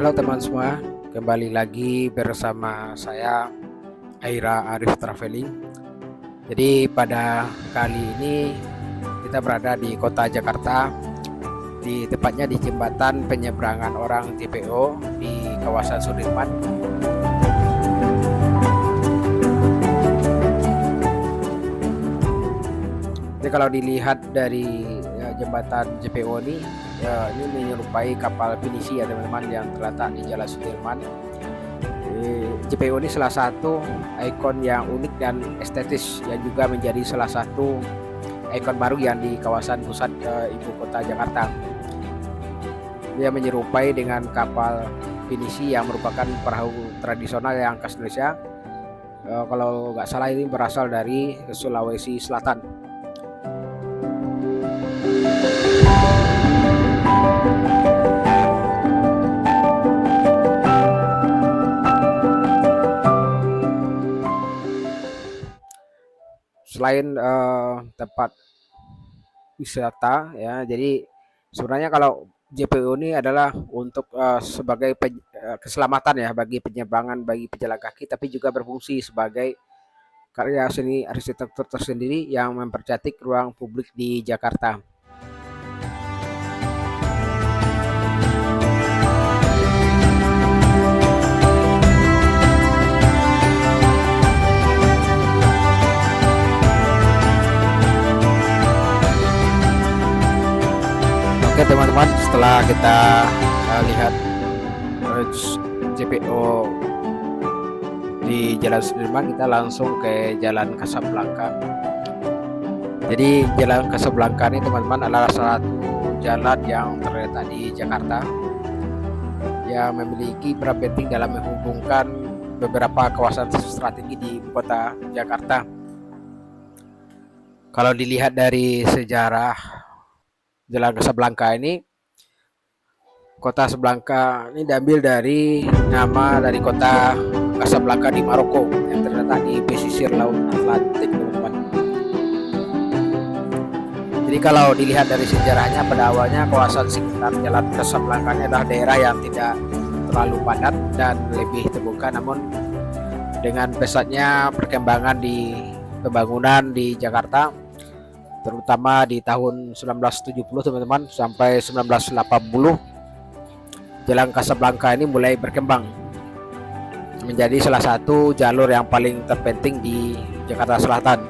Halo teman semua, kembali lagi bersama saya Aira Arif Traveling. Jadi pada kali ini kita berada di kota Jakarta, tepatnya di jembatan penyeberangan orang JPO di kawasan Sudirman. Jadi kalau dilihat dari jembatan JPO ini, ini menyerupai kapal pinisi ya teman-teman yang terletak di Jalan Sudirman. JPO ini salah satu ikon yang unik dan estetis yang juga menjadi salah satu ikon baru yang di kawasan pusat ibu kota Jakarta. Dia menyerupai dengan kapal pinisi yang merupakan perahu tradisional yang khas Indonesia. Kalau nggak salah ini berasal dari Sulawesi Selatan. Selain tempat wisata ya, jadi sebenarnya kalau JPO ini adalah untuk sebagai keselamatan ya bagi penyeberangan bagi pejalan kaki, tapi juga berfungsi sebagai karya seni arsitektur tersendiri yang mempercantik ruang publik di Jakarta. Oke teman-teman, setelah kita lihat JPO di Jalan Sudirman, kita langsung ke Jalan Kasablanka. Jadi Jalan Kasablanka ini teman-teman adalah salah satu jalan yang terletak di Jakarta yang memiliki peran penting dalam menghubungkan beberapa kawasan strategi di ibu kota Jakarta. Kalau dilihat dari sejarah Jalan Kasablanka ini, kota Kasablanka ini diambil dari nama dari kota Kasablanka di Maroko yang terletak di pesisir Laut Atlantik, teman-teman. Jadi kalau dilihat dari sejarahnya, pada awalnya kawasan sekitar Jalan Kasablanka ini adalah daerah yang tidak terlalu padat dan lebih terbuka, namun dengan pesatnya perkembangan di pembangunan di Jakarta, terutama di tahun 1970 teman-teman sampai 1980, Jalan Kasablanka ini mulai berkembang menjadi salah satu jalur yang paling terpenting di Jakarta Selatan.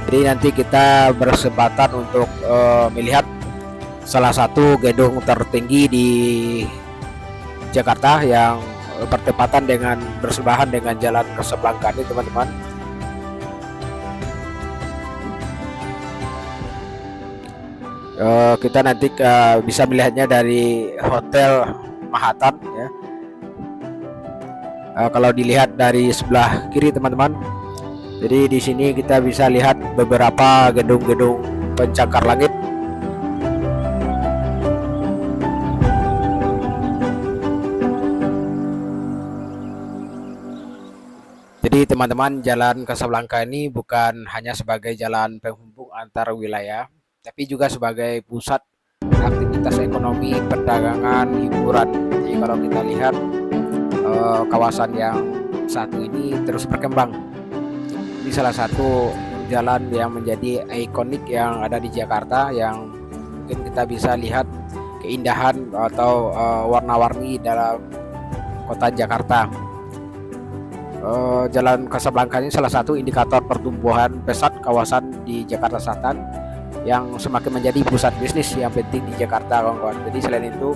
Jadi nanti kita berkesempatan untuk melihat salah satu gedung tertinggi di Jakarta yang bertepatan dengan bersebelahan dengan Jalan Kasablanka ini, teman-teman. Kita nanti bisa melihatnya dari Hotel Manhattan ya. Kalau dilihat dari sebelah kiri teman-teman, jadi di sini kita bisa lihat beberapa gedung-gedung pencakar langit. Jadi teman-teman, Jalan Kasablanka ini bukan hanya sebagai jalan penghubung antar wilayah, tapi juga sebagai pusat aktivitas ekonomi, perdagangan, hiburan. Jadi kalau kita lihat kawasan yang satu ini terus berkembang. Ini salah satu jalan yang menjadi ikonik yang ada di Jakarta, yang mungkin kita bisa lihat keindahan atau warna-warni dalam kota Jakarta. Jalan Kasablanka ini salah satu indikator pertumbuhan pesat kawasan di Jakarta Selatan yang semakin menjadi pusat bisnis yang penting di Jakarta, kawan-kawan. Jadi selain itu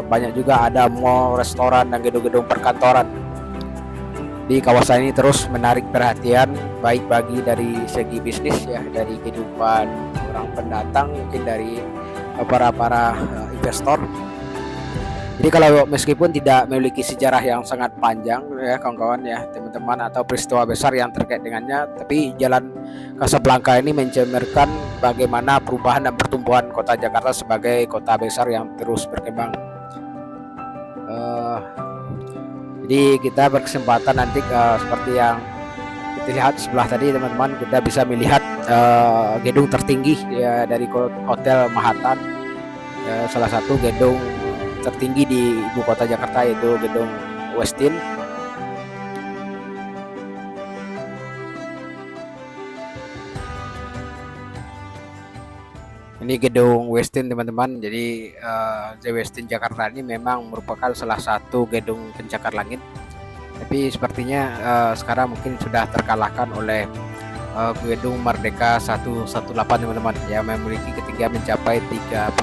banyak juga ada mall, restoran, dan gedung-gedung perkantoran di kawasan ini terus menarik perhatian baik bagi dari segi bisnis ya, dari kehidupan orang pendatang, mungkin dari para investor. Jadi kalau meskipun tidak memiliki sejarah yang sangat panjang ya kawan-kawan ya teman-teman, atau peristiwa besar yang terkait dengannya, tapi Jalan Kasablanka ini mencerminkan bagaimana perubahan dan pertumbuhan kota Jakarta sebagai kota besar yang terus berkembang. Jadi kita berkesempatan nanti seperti yang kita lihat sebelah tadi teman-teman, kita bisa melihat gedung tertinggi ya dari Hotel Manhattan, salah satu gedung tertinggi di ibu kota Jakarta, yaitu gedung Westin. Ini gedung Westin teman-teman. Jadi The Westin Jakarta ini memang merupakan salah satu gedung pencakar langit, tapi sepertinya sekarang mungkin sudah terkalahkan oleh gedung Merdeka 118 teman-teman, yang memiliki ketinggian mencapai 38,6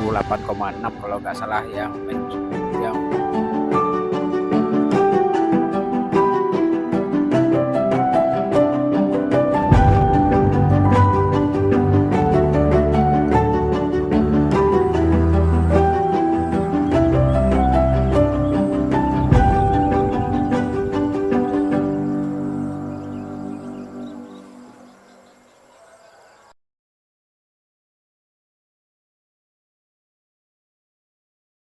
kalau nggak salah, yang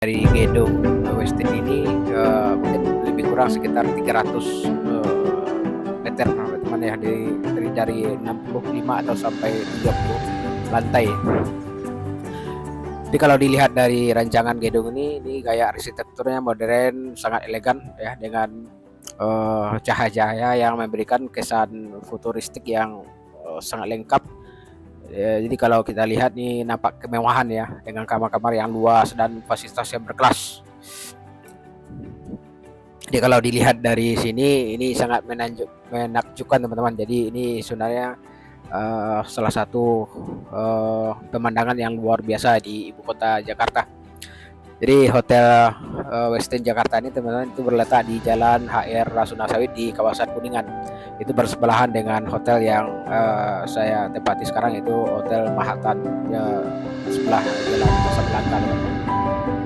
dari gedung Westin ini mungkin lebih kurang sekitar 300 meter teman-teman ya, dari 65 atau sampai 30 lantai. Jadi kalau dilihat dari rancangan gedung ini gaya arsitekturnya modern, sangat elegan ya, dengan cahaya-cahaya yang memberikan kesan futuristik yang sangat lengkap. Jadi kalau kita lihat nih nampak kemewahan ya, dengan kamar-kamar yang luas dan fasilitas yang berkelas. Jadi kalau dilihat dari sini ini sangat menakjubkan teman-teman. Jadi ini sebenarnya salah satu pemandangan yang luar biasa di ibu kota Jakarta. Jadi Hotel Westin Jakarta ini teman-teman itu terletak di Jalan HR Rasuna Said di kawasan Kuningan. Itu bersebelahan dengan hotel yang saya tempati sekarang, itu Hotel Manhattan ya, sebelah Jalan Kasablanka teman-teman.